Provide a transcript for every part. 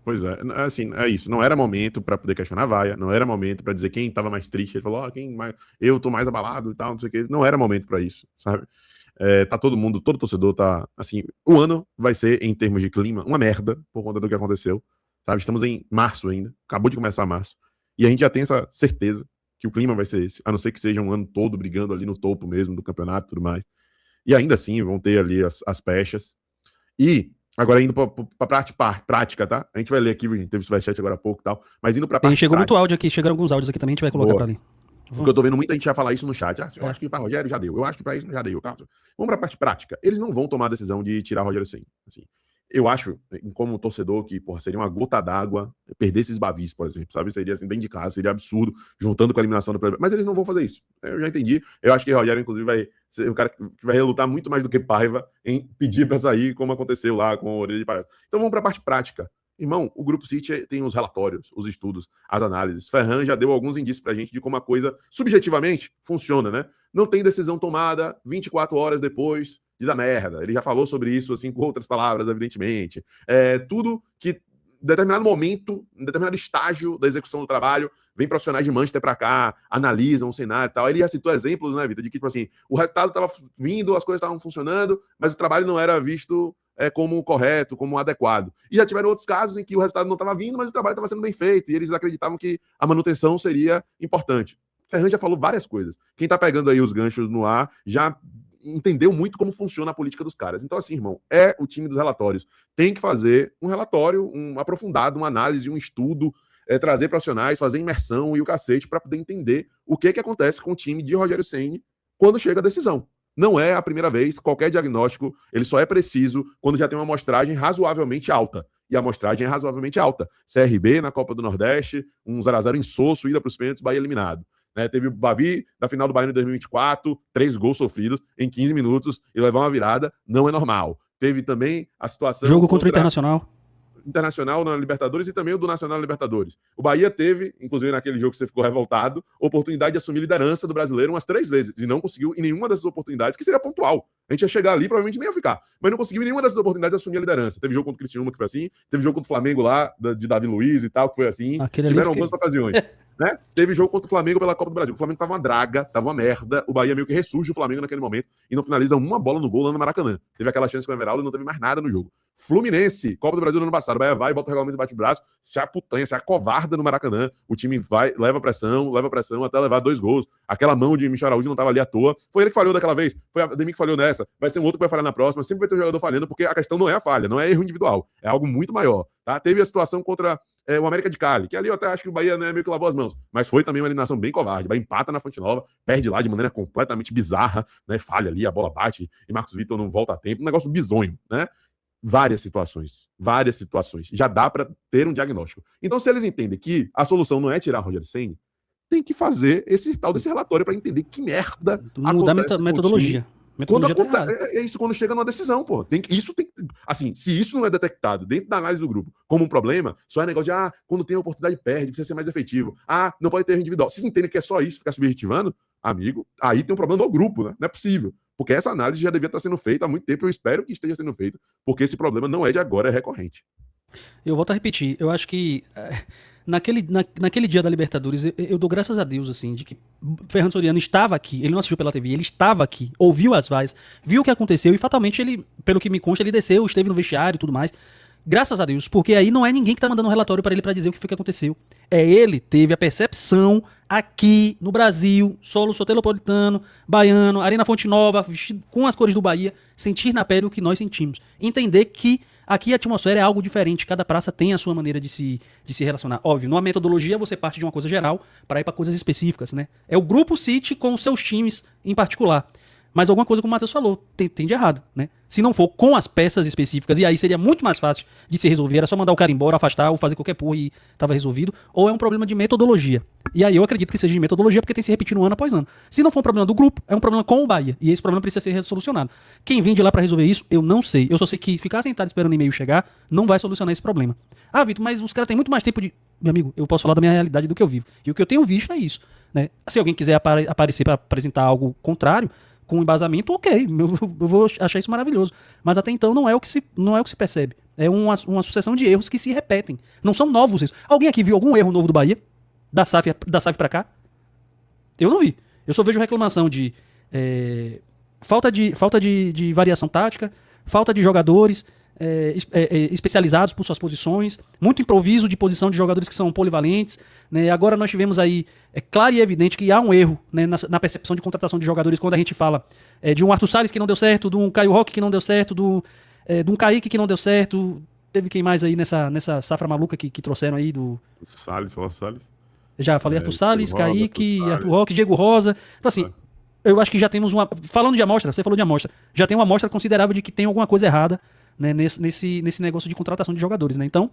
Pois é, assim, é isso. Não era momento para poder questionar a vaia, não era momento para dizer quem estava mais triste. Ele falou, ó, quem mais, eu tô mais abalado e tal, não sei o quê. Não era momento para isso, sabe? Tá todo mundo, todo torcedor tá, assim, o ano vai ser, em termos de clima, uma merda por conta do que aconteceu, sabe? Estamos em março ainda, acabou de começar março, e a gente já tem essa certeza que o clima vai ser esse, a não ser que seja um ano todo brigando ali no topo mesmo do campeonato e tudo mais. E ainda assim vão ter ali as pechas. E agora indo para a parte prática, tá? A gente vai ler aqui, a gente teve superchat agora há pouco e tal, mas indo para a E parte chegou muito prática. áudio aqui, chegaram alguns áudios aqui também, a gente vai colocar pra Boa. ali. Porque eu tô vendo muita gente já falar isso no chat. Eu É. acho que para Rogério já deu. Eu acho que para isso já deu. Tá? Vamos para a parte prática. Eles não vão tomar a decisão de tirar o Rogério Ceni. Assim, eu acho, como torcedor, que porra, seria uma gota d'água perder esses Bavis, por exemplo, sabe? Seria assim, dentro de casa, seria absurdo, juntando com a eliminação do. Mas eles não vão fazer isso. Eu já entendi. Eu acho que o Rogério, inclusive, vai ser o cara que vai relutar muito mais do que Paiva em pedir para sair, como aconteceu lá com o Orelha de Palhaço. Então vamos para a parte prática. Irmão, o Grupo City tem os relatórios, os estudos, as análises. Ferran já deu alguns indícios pra gente de como a coisa, subjetivamente, funciona, né? Não tem decisão tomada 24 horas depois de dar merda. Ele já falou sobre isso, assim, com outras palavras, evidentemente. Tudo que, em determinado momento, em determinado estágio da execução do trabalho, vem profissionais de Manchester pra cá, analisam o cenário e tal. Ele já citou exemplos, né, Vitor, de que, tipo assim, o resultado estava vindo, as coisas estavam funcionando, mas o trabalho não era visto como correto, como adequado. E já tiveram outros casos em que o resultado não estava vindo, mas o trabalho estava sendo bem feito, e eles acreditavam que a manutenção seria importante. Ferran já falou várias coisas. Quem está pegando aí os ganchos no ar já entendeu muito como funciona a política dos caras. Então, assim, irmão, é o time dos relatórios. Tem que fazer um relatório, um aprofundado, uma análise, um estudo, trazer profissionais, fazer imersão e o cacete para poder entender o que acontece com o time de Rogério Ceni quando chega a decisão. Não é a primeira vez, qualquer diagnóstico, ele só é preciso quando já tem uma amostragem razoavelmente alta. E a amostragem é razoavelmente alta. CRB na Copa do Nordeste, um 0x0 insosso, ida para os pênaltis, Bahia eliminado. Teve o Bavi da final do Bahia em 2024, 3 gols sofridos em 15 minutos e levar uma virada, não é normal. Teve também a situação Jogo contra o Internacional. Internacional na Libertadores e também o do Nacional na Libertadores. O Bahia teve, inclusive naquele jogo que você ficou revoltado, oportunidade de assumir liderança do brasileiro umas 3 vezes e não conseguiu em nenhuma dessas oportunidades, que seria pontual. A gente ia chegar ali, provavelmente nem ia ficar, mas não conseguiu em nenhuma dessas oportunidades assumir a liderança. Teve jogo contra o Criciúma que foi assim, teve jogo contra o Flamengo lá, de Davi Luiz e tal, que foi assim. Aquele Tiveram ali algumas ocasiões. Né? Teve jogo contra o Flamengo pela Copa do Brasil. O Flamengo tava uma draga, tava uma merda. O Bahia meio que ressurge o Flamengo naquele momento e não finaliza uma bola no gol lá no Maracanã. Teve aquela chance com o Everaldo e não teve mais nada no jogo. Fluminense, Copa do Brasil no ano passado. O Bahia vai, bota o regulamento e bate o braço, se aputanha, se acovarda no Maracanã. O time vai, leva pressão até levar 2 gols. Aquela mão de Michel Araújo não tava ali à toa. Foi ele que falhou daquela vez, foi a Demi que falhou nessa. Vai ser um outro que vai falhar na próxima. Sempre vai ter um jogador falhando, porque a questão não é a falha, não é erro individual. É algo muito maior. Tá? Teve a situação contra o América de Cali, que ali eu até acho que o Bahia, né, meio que lavou as mãos, mas foi também uma eliminação bem covarde. Vai empata na Fonte Nova, perde lá de maneira completamente bizarra, né, falha ali, a bola bate e Marcos Vitor não volta a tempo, um negócio bizonho, né? Várias situações. Já dá para ter um diagnóstico. Então, se eles entendem que a solução não é tirar o Rogério Ceni, tem que fazer esse tal desse relatório para entender que merda Mudar acontece com o metodologia. time quando Metodologia tá errada. é isso quando chega numa decisão, pô. Isso tem assim, se isso não é detectado dentro da análise do grupo como um problema, só é negócio de quando tem a oportunidade perde, precisa ser mais efetivo. Não pode ter erro individual. Se entende que é só isso, ficar subjetivando, amigo, aí tem um problema do grupo, né? Não é possível. Porque essa análise já devia estar sendo feita há muito tempo, eu espero que esteja sendo feita, porque esse problema não é de agora, é recorrente. Eu volto a repetir, eu acho que naquele dia da Libertadores, eu dou graças a Deus, assim, de que Fernando Soriano estava aqui, ele não assistiu pela TV, ele estava aqui, ouviu as vaias, viu o que aconteceu e fatalmente ele, pelo que me consta, ele desceu, esteve no vestiário e tudo mais. Graças a Deus, porque aí não é ninguém que tá mandando um relatório para ele para dizer o que foi que aconteceu. É ele teve a percepção aqui no Brasil, solo soteropolitano, baiano, Arena Fonte Nova, com as cores do Bahia, sentir na pele o que nós sentimos. Entender que aqui a atmosfera é algo diferente, cada praça tem a sua maneira de se relacionar. Óbvio, numa metodologia você parte de uma coisa geral para ir para coisas específicas, né? É o Grupo City com os seus times em particular. Mas alguma coisa, como o Matheus falou, tem de errado, né? Se não for com as peças específicas, e aí seria muito mais fácil de se resolver, era só mandar o cara embora, afastar ou fazer qualquer porra e tava resolvido, ou é um problema de metodologia. E aí eu acredito que seja de metodologia porque tem se repetindo ano após ano. Se não for um problema do grupo, é um problema com o Bahia, e esse problema precisa ser solucionado. Quem vem de lá pra resolver isso, eu não sei. Eu só sei que ficar sentado esperando o e-mail chegar não vai solucionar esse problema. Ah, Vitor, mas os caras têm muito mais tempo de... Meu amigo, eu posso falar da minha realidade do que eu vivo. E o que eu tenho visto é isso, né? Se alguém quiser aparecer para apresentar algo contrário, com embasamento, ok, eu vou achar isso maravilhoso. Mas até então não é o que se percebe. É uma sucessão de erros que se repetem. Não são novos erros. Alguém aqui viu algum erro novo do Bahia? Da SAF pra cá? Eu não vi. Eu só vejo reclamação de falta de variação tática, falta de jogadores especializados por suas posições, muito improviso de posição de jogadores que são polivalentes. Né? Agora nós tivemos aí, é claro e evidente que há um erro, né, na percepção de contratação de jogadores quando a gente fala de um Arthur Salles que não deu certo, de um Caio Roque que não deu certo, de um Kaique que não deu certo. Teve quem mais aí nessa safra maluca que trouxeram aí do... Salles, falou Salles. Já falei Arthur Salles, Rosa, Kaique, Arthur Roque, Diego Rosa. Então assim, eu acho que já temos uma... Falando de amostra, você falou de amostra. Já tem uma amostra considerável de que tem alguma coisa errada, né, nesse negócio de contratação de jogadores, né? Então,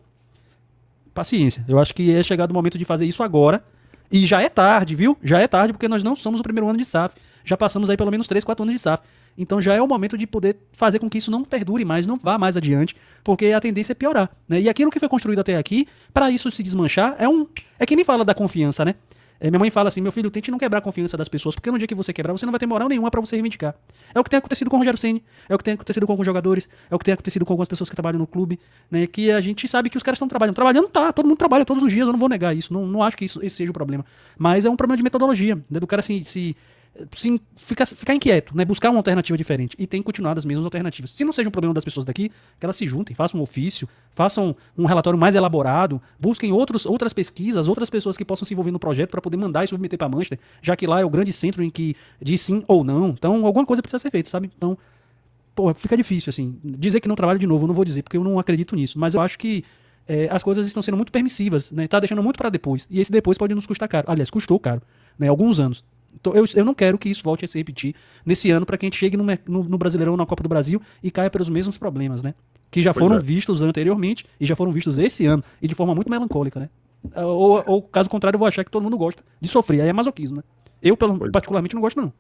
paciência. Eu acho que é chegado o momento de fazer isso agora. E já é tarde, viu? Já é tarde, porque nós não somos o primeiro ano de SAF. Já passamos aí pelo menos 3, 4 anos de SAF. Então já é o momento de poder fazer com que isso não perdure mais, não vá mais adiante, porque a tendência é piorar, né? E aquilo que foi construído até aqui, para isso se desmanchar, é que nem fala da confiança, né? Minha mãe fala assim, meu filho, tente não quebrar a confiança das pessoas, porque no dia que você quebrar, você não vai ter moral nenhuma pra você reivindicar. É o que tem acontecido com o Rogério Ceni, é o que tem acontecido com alguns jogadores, é o que tem acontecido com algumas pessoas que trabalham no clube, né? Que a gente sabe que os caras estão trabalhando. Trabalhando tá, todo mundo trabalha todos os dias, eu não vou negar isso, não acho que esse seja o problema. Mas é um problema de metodologia, né? Do cara ficar inquieto, né? Buscar uma alternativa diferente. E tem continuado as mesmas alternativas. Se não seja um problema das pessoas daqui, que elas se juntem, façam um ofício, façam um relatório mais elaborado, busquem outras pesquisas, outras pessoas que possam se envolver no projeto para poder mandar e submeter para Manchester, já que lá é o grande centro em que diz sim ou não. Então, alguma coisa precisa ser feita, sabe? Então, pô, fica difícil, assim. Dizer que não trabalha de novo, eu não vou dizer, porque eu não acredito nisso. Mas eu acho que as coisas estão sendo muito permissivas, né? Tá deixando muito para depois. E esse depois pode nos custar caro. Aliás, custou caro, né? Alguns anos. Então, eu não quero que isso volte a se repetir nesse ano para que a gente chegue no Brasileirão, na Copa do Brasil e caia pelos mesmos problemas, né? Que já foram vistos anteriormente e já foram vistos esse ano e de forma muito melancólica, né? Ou caso contrário, eu vou achar que todo mundo gosta de sofrer. Aí é masoquismo, né? Eu, particularmente, não gosto, não.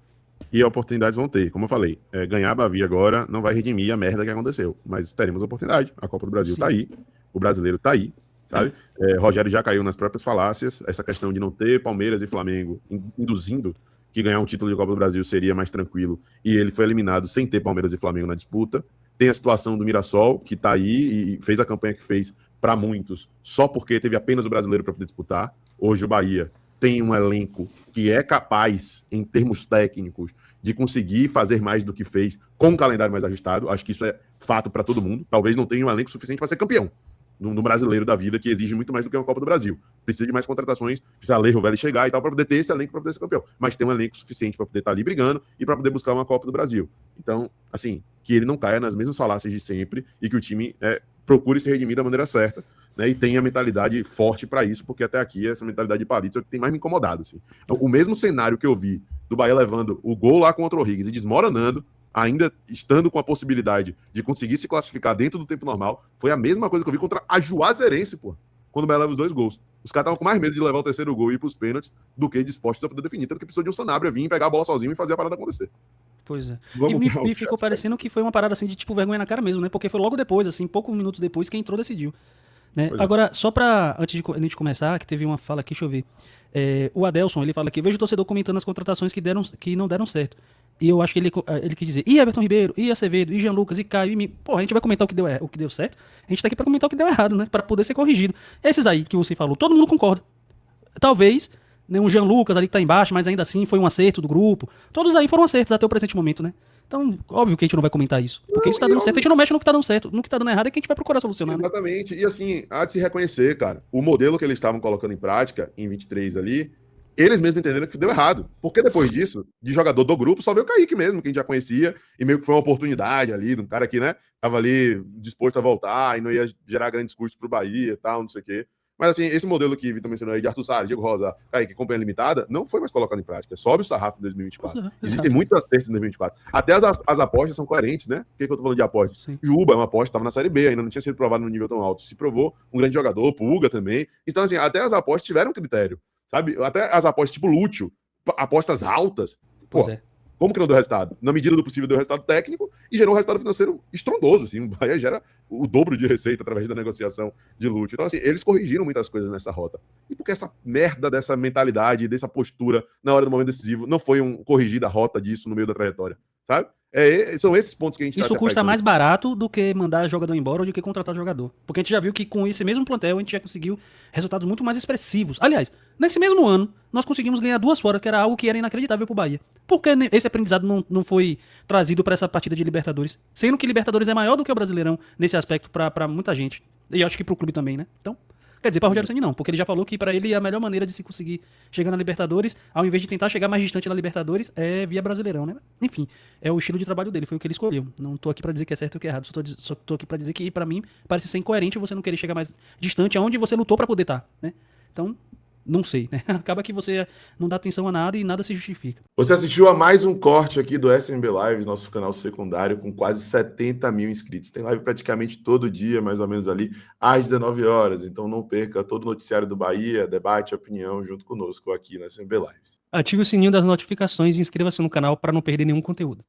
E oportunidades vão ter, como eu falei. Ganhar a Bavi agora não vai redimir a merda que aconteceu. Mas teremos oportunidade. A Copa do Brasil tá aí. O brasileiro tá aí. Sabe? Rogério já caiu nas próprias falácias. Essa questão de não ter Palmeiras e Flamengo induzindo que ganhar um título de Copa do Brasil seria mais tranquilo. E ele foi eliminado sem ter Palmeiras e Flamengo na disputa. Tem a situação do Mirassol, que tá aí e fez a campanha que fez para muitos, só porque teve apenas o brasileiro para poder disputar. Hoje o Bahia tem um elenco que é capaz, em termos técnicos, de conseguir fazer mais do que fez com um calendário mais ajustado. Acho que isso é fato para todo mundo. Talvez não tenha um elenco suficiente para ser campeão no brasileiro da vida, que exige muito mais do que uma Copa do Brasil. Precisa de mais contratações, precisa ler o velho chegar e tal, para poder ter esse elenco para poder ser campeão. Mas tem um elenco suficiente para poder estar ali brigando e para poder buscar uma Copa do Brasil. Então, assim, que ele não caia nas mesmas falácias de sempre e que o time procure se redimir da maneira certa, né, e tenha mentalidade forte para isso, porque até aqui essa mentalidade de palito é o que tem mais me incomodado. Assim. Então, o mesmo cenário que eu vi do Bahia levando o gol lá contra o Higgins e desmoronando, ainda estando com a possibilidade de conseguir se classificar dentro do tempo normal, foi a mesma coisa que eu vi contra a Juazeirense, pô, quando o Bahia leva os 2 gols. Os caras estavam com mais medo de levar o terceiro gol e ir pros pênaltis do que dispostos a poder definir, tanto que precisou de um Sanabria vir pegar a bola sozinho e fazer a parada acontecer. Pois é. E me ficou parecendo que foi uma parada assim de tipo vergonha na cara mesmo, né? Porque foi logo depois, assim, poucos minutos depois, quem entrou decidiu. Né? Agora, só pra, antes de a gente começar, que teve uma fala aqui, deixa eu ver. O Adelson, ele fala aqui, vejo o torcedor comentando as contratações que não deram certo. E eu acho que ele quis dizer, e Everton Ribeiro, e Acevedo, e Jean Lucas, e Caio, e mim. Porra, a gente vai comentar o que deu certo. A gente tá aqui pra comentar o que deu errado, né? Pra poder ser corrigido. Esses aí que você falou, todo mundo concorda. Talvez, né, um Jean Lucas ali que tá embaixo, mas ainda assim foi um acerto do grupo. Todos aí foram acertos até o presente momento, né? Então, óbvio que a gente não vai comentar isso. Porque isso tá dando certo. A gente não mexe no que tá dando certo. No que tá dando errado é que a gente vai procurar solucionar. Exatamente. Né? E assim, há de se reconhecer, cara. O modelo que eles estavam colocando em prática, em 23 ali, eles mesmos entenderam que deu errado. Porque depois disso, de jogador do grupo, só veio o Kaique mesmo, que a gente já conhecia. E meio que foi uma oportunidade ali, de um cara que, né, tava ali disposto a voltar e não ia gerar grandes custos pro Bahia e tal, não sei o quê. Mas assim, esse modelo que o Vitor mencionou aí de Arthur Salles, Diego Rosa, Kaique, companhia limitada, não foi mais colocado em prática. Sobe o sarrafo em 2024. Existem muitos acertos em 2024. Até as apostas são coerentes, né? Por que eu tô falando de apostas? Sim. Juba é uma aposta, estava na Série B, ainda não tinha sido provado no nível tão alto. Se provou, um grande jogador, Pulga também. Então, assim, até as apostas tiveram critério, sabe? Até as apostas tipo Lúcio, apostas altas. Pô, como que não deu resultado? Na medida do possível deu resultado técnico e gerou um resultado financeiro estrondoso. Assim, o Bahia gera o dobro de receita através da negociação de Lúcio. Então, assim, eles corrigiram muitas coisas nessa rota. E porque essa merda dessa mentalidade, dessa postura na hora do momento decisivo, não foi corrigir a rota disso no meio da trajetória, sabe? São esses pontos que a gente Isso tá se custa apegando. mais barato do que mandar jogador embora ou do que contratar jogador. Porque a gente já viu que com esse mesmo plantel a gente já conseguiu resultados muito mais expressivos. Aliás, nesse mesmo ano, nós conseguimos ganhar 2 fora, que era algo que era inacreditável pro Bahia. Por que esse aprendizado não foi trazido pra essa partida de Libertadores? Sendo que Libertadores é maior do que o Brasileirão nesse aspecto pra muita gente. E eu acho que pro clube também, né? Então, quer dizer, pra Rogério Ceni não, porque ele já falou que pra ele a melhor maneira de se conseguir chegar na Libertadores, ao invés de tentar chegar mais distante na Libertadores, é via Brasileirão, né? Enfim, é o estilo de trabalho dele, foi o que ele escolheu. Não tô aqui pra dizer que é certo ou que é errado, só tô aqui pra dizer que pra mim parece ser incoerente você não querer chegar mais distante aonde você lutou pra poder estar, né? Então, não sei, né? Acaba que você não dá atenção a nada e nada se justifica. Você assistiu a mais um corte aqui do SMB Lives, nosso canal secundário, com quase 70 mil inscritos. Tem live praticamente todo dia, mais ou menos ali, às 19 horas. Então não perca todo o noticiário do Bahia, debate, opinião, junto conosco aqui no SMB Lives. Ative o sininho das notificações e inscreva-se no canal para não perder nenhum conteúdo.